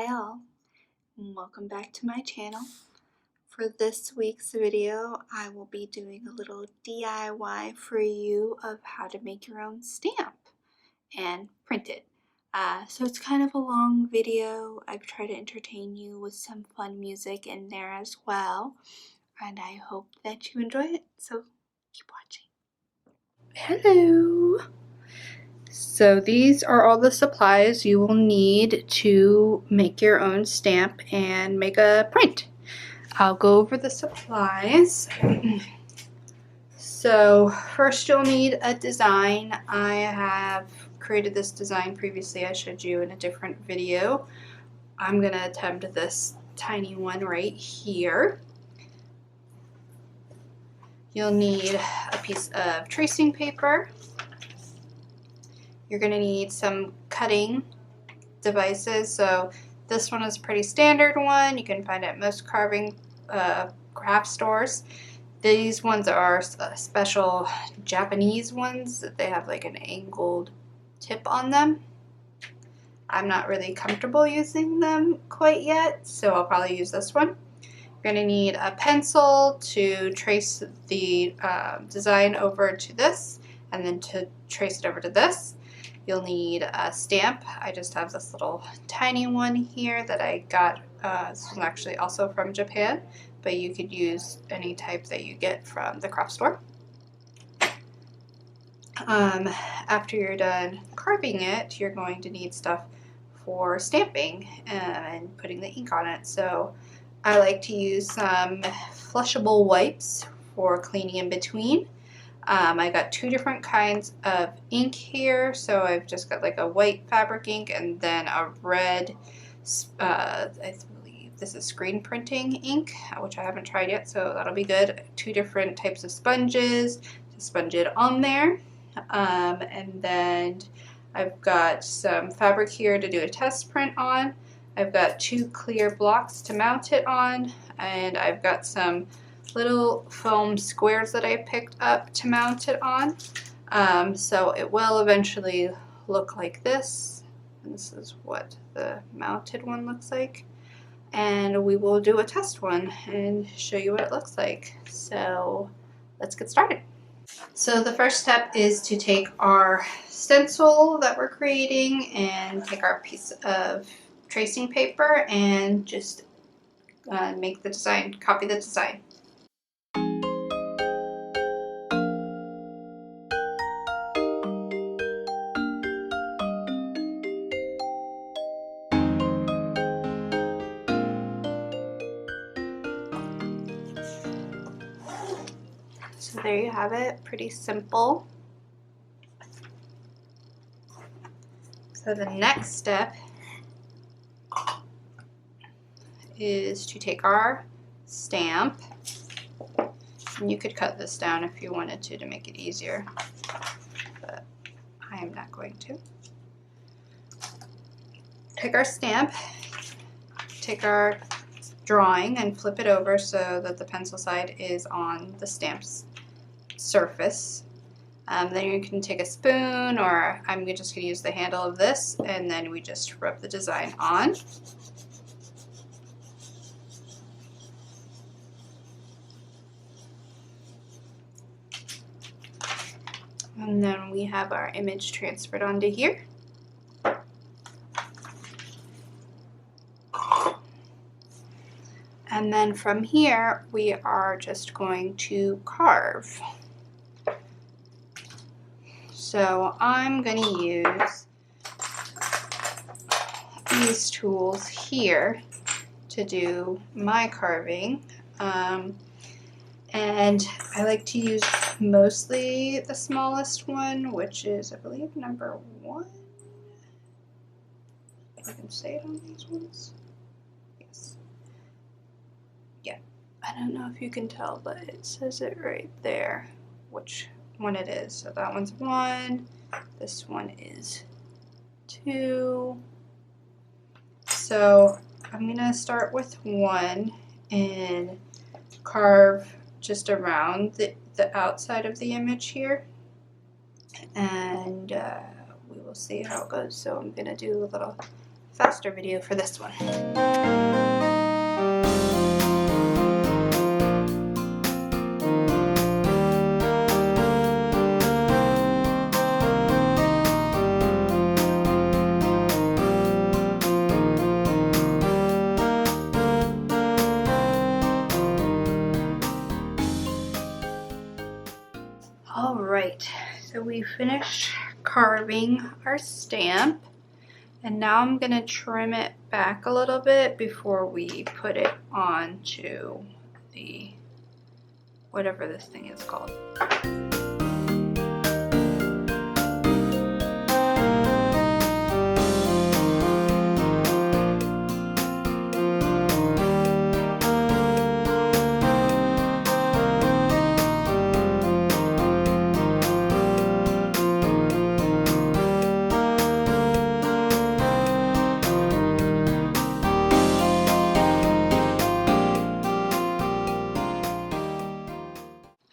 Hi all, and welcome back to my channel. For this week's video, I will be doing a little DIY for you of how to make your own stamp and print it. So it's kind of a long video. I've tried to entertain you with some fun music in there as well, and I hope that you enjoy it, so keep watching. Hello! So these are all the supplies you will need to make your own stamp and make a print. I'll go over the supplies. So first you'll need a design. I have created this design previously. I showed you in a different video. I'm going to attempt this tiny one right here. You'll need a piece of tracing paper. You're going to need some cutting devices. So this one is a pretty standard one. You can find it at most carving craft stores. These ones are special Japanese ones that they have like an angled tip on them. I'm not really comfortable using them quite yet, so I'll probably use this one. You're going to need a pencil to trace the design over to this, and then to trace it over to this. You'll need a stamp. I just have this little tiny one here that I got. This is actually also from Japan, but you could use any type that you get from the craft store. After you're done carving it, you're going to need stuff for stamping and putting the ink on it. So I like to use some flushable wipes for cleaning in between. I got two different kinds of ink here. So I've just got like a white fabric ink and then a red, I believe this is screen printing ink, which I haven't tried yet, so that'll be good. Two different types of sponges to sponge it on there. And then I've got some fabric here to do a test print on. I've got two clear blocks to mount it on, and I've got some little foam squares that I picked up to mount it on. So it will eventually look like this. And this is what the mounted one looks like. And we will do a test one and show you what it looks like. So let's get started. So the first step is to take our stencil that we're creating and take our piece of tracing paper and just make the design, copy the design. So there you have it, pretty simple. So the next step is to take our stamp, and you could cut this down if you wanted to make it easier, but I am not going to. Take our stamp, take our drawing and flip it over so that the pencil side is on the stamp's surface. Then you can take a spoon, or I'm just going to use the handle of this, and then we just rub the design on. And then we have our image transferred onto here. And then from here, we are just going to carve. So I'm going to use these tools here to do my carving. And I like to use mostly the smallest one, which is, I believe, number 1. If I can say it on these ones. Yes. Yeah. I don't know if you can tell, but it says it right there, which one it is. So that one's 1. This one is 2. So I'm going to start with 1 and carve just around the outside of the image here, and we will see how it goes. So I'm going to do a little faster video for this one. Alright, so we finished carving our stamp, and now I'm going to trim it back a little bit before we put it onto the whatever this thing is called.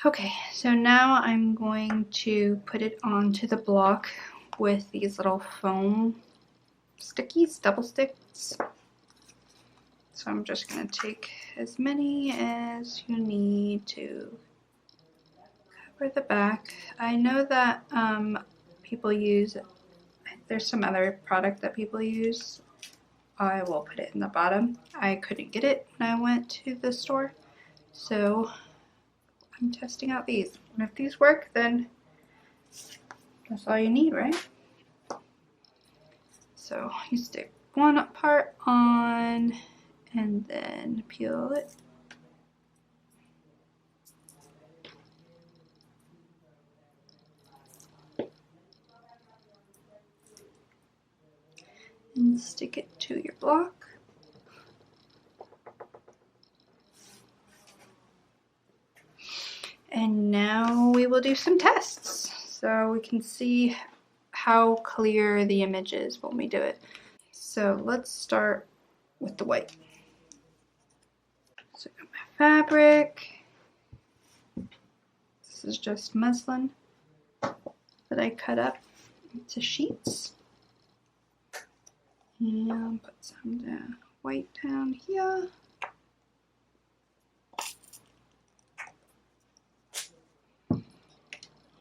Okay, so now I'm going to put it onto the block with these little foam stickies, double sticks. So I'm just going to take as many as you need to cover the back. I know that people use, there's some other product that people use. I will put it in the bottom. I couldn't get it when I went to the store, so I'm testing out these. And if these work, then that's all you need, right? So you stick one part on and then peel it. And stick it to your block. And now we will do some tests so we can see how clear the image is when we do it. So let's start with the white. So I got my fabric. This is just muslin that I cut up into sheets. And put some white down here.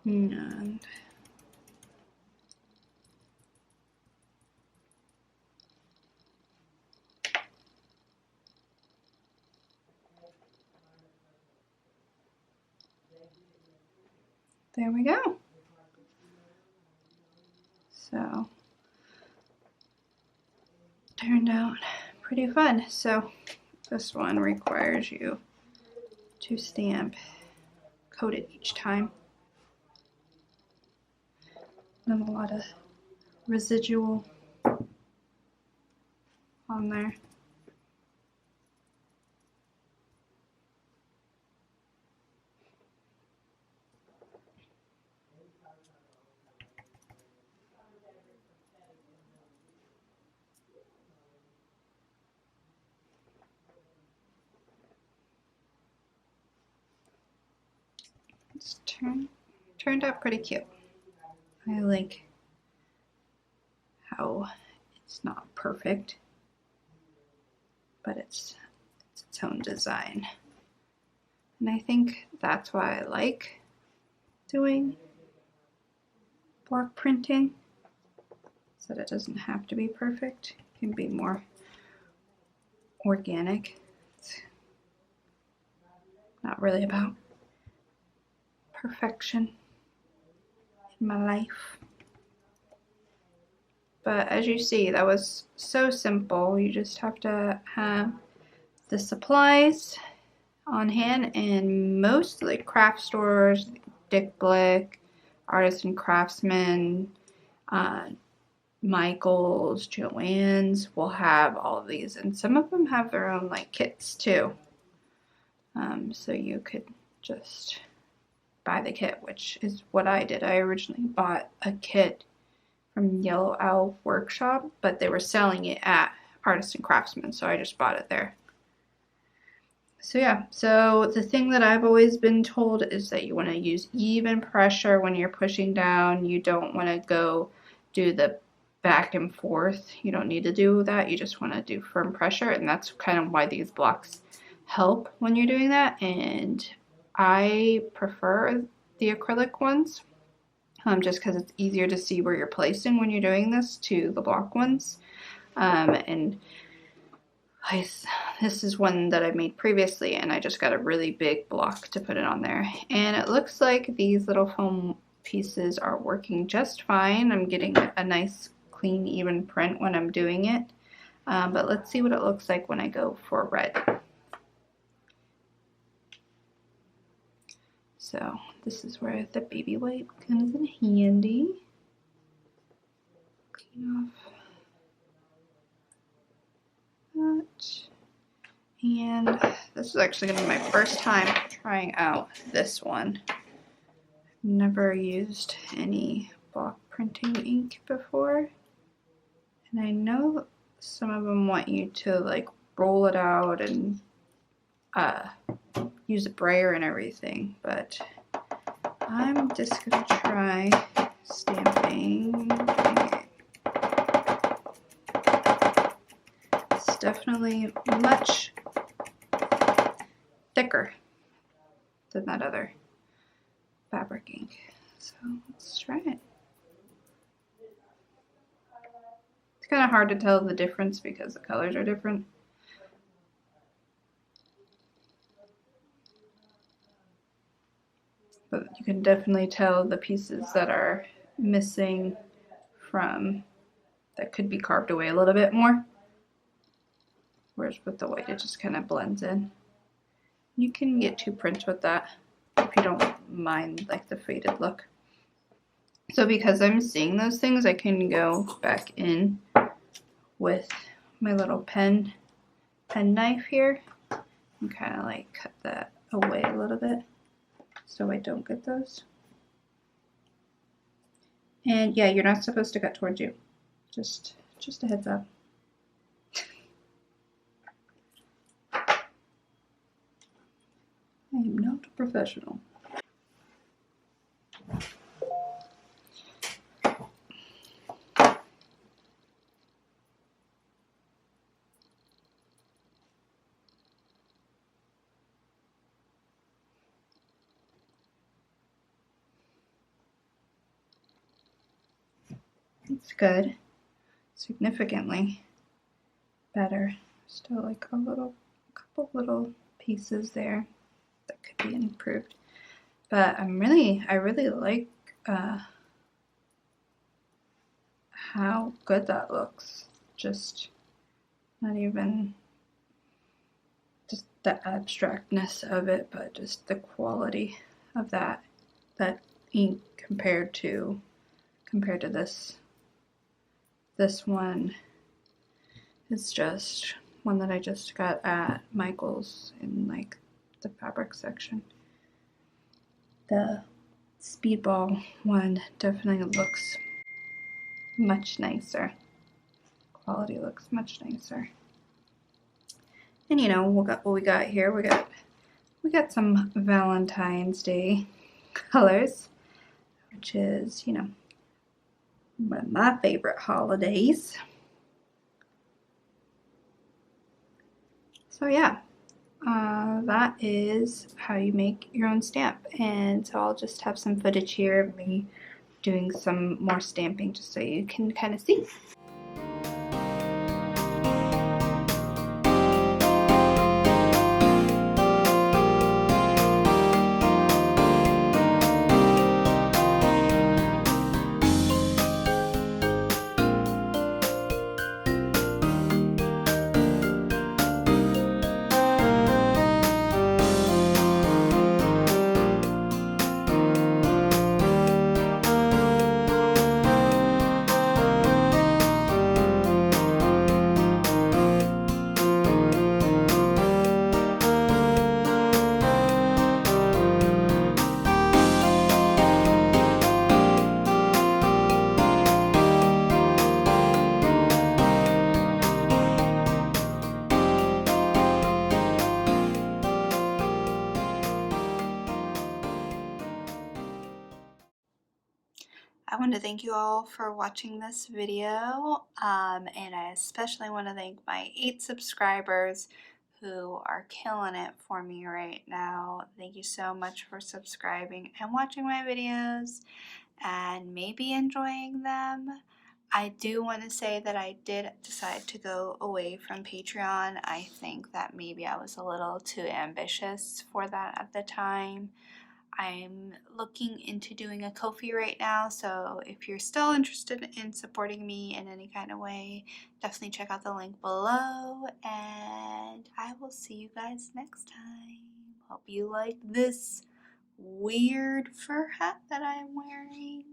And there we go. So turned out pretty fun. So this one requires you to stamp, coat it each time. And a lot of residual on there. It's turned out pretty cute. I like how it's not perfect, but it's its own design. And I think that's why I like doing block printing, so that it doesn't have to be perfect. It can be more organic. It's not really about perfection in my life. But as you see, that was so simple. You just have to have the supplies on hand, and most like craft stores, Dick Blick, Artists and Craftsmen, Michael's, Joann's will have all of these, and some of them have their own like kits too. So you could just buy the kit, which is what I did. I originally bought a kit from Yellow Owl Workshop, but they were selling it at Artists and Craftsmen, so I just bought it there. So yeah, so the thing that I've always been told is that you want to use even pressure when you're pushing down. You don't want to go do the back and forth. You don't need to do that. You just want to do firm pressure, and that's kind of why these blocks help when you're doing that. And I prefer the acrylic ones just because it's easier to see where you're placing when you're doing this to the block ones. And this is one that I made previously, and I just got a really big block to put it on there. And it looks like these little foam pieces are working just fine. I'm getting a nice, clean, even print when I'm doing it. But let's see what it looks like when I go for red. So this is where the baby wipe comes in handy. Clean off that. And this is actually going to be my first time trying out this one. Never used any block printing ink before. And I know some of them want you to like roll it out and use a brayer and everything, but I'm just gonna try stamping. It's definitely much thicker than that other fabric ink, so let's try it. It's kind of hard to tell the difference because the colors are different. But you can definitely tell the pieces that are missing from, that could be carved away a little bit more. Whereas with the white, it just kind of blends in. You can get 2 prints with that if you don't mind like the faded look. So because I'm seeing those things, I can go back in with my little pen knife here and kind of like cut that away a little bit so I don't get those. And yeah, you're not supposed to cut towards you. Just a heads up. I am not a professional. It's good. Significantly better. Still like a couple little pieces there that could be improved. But I really like how good that looks. Just not even just the abstractness of it, but just the quality of that ink compared to this one is just one that I just got at Michael's in like the fabric section. The Speedball one definitely looks much nicer. Quality looks much nicer. And you know, what we got here, we got some Valentine's Day colors, which is, you know, one of my favorite holidays. So yeah, that is how you make your own stamp. And so I'll just have some footage here of me doing some more stamping just so you can kind of see. I want to thank you all for watching this video, and I especially want to thank my 8 subscribers who are killing it for me right now. Thank you so much for subscribing and watching my videos and maybe enjoying them. I do want to say that I did decide to go away from Patreon. I think that maybe I was a little too ambitious for that at the time. I'm looking into doing a Ko-fi right now, so if you're still interested in supporting me in any kind of way, definitely check out the link below, and I will see you guys next time. Hope you like this weird fur hat that I'm wearing.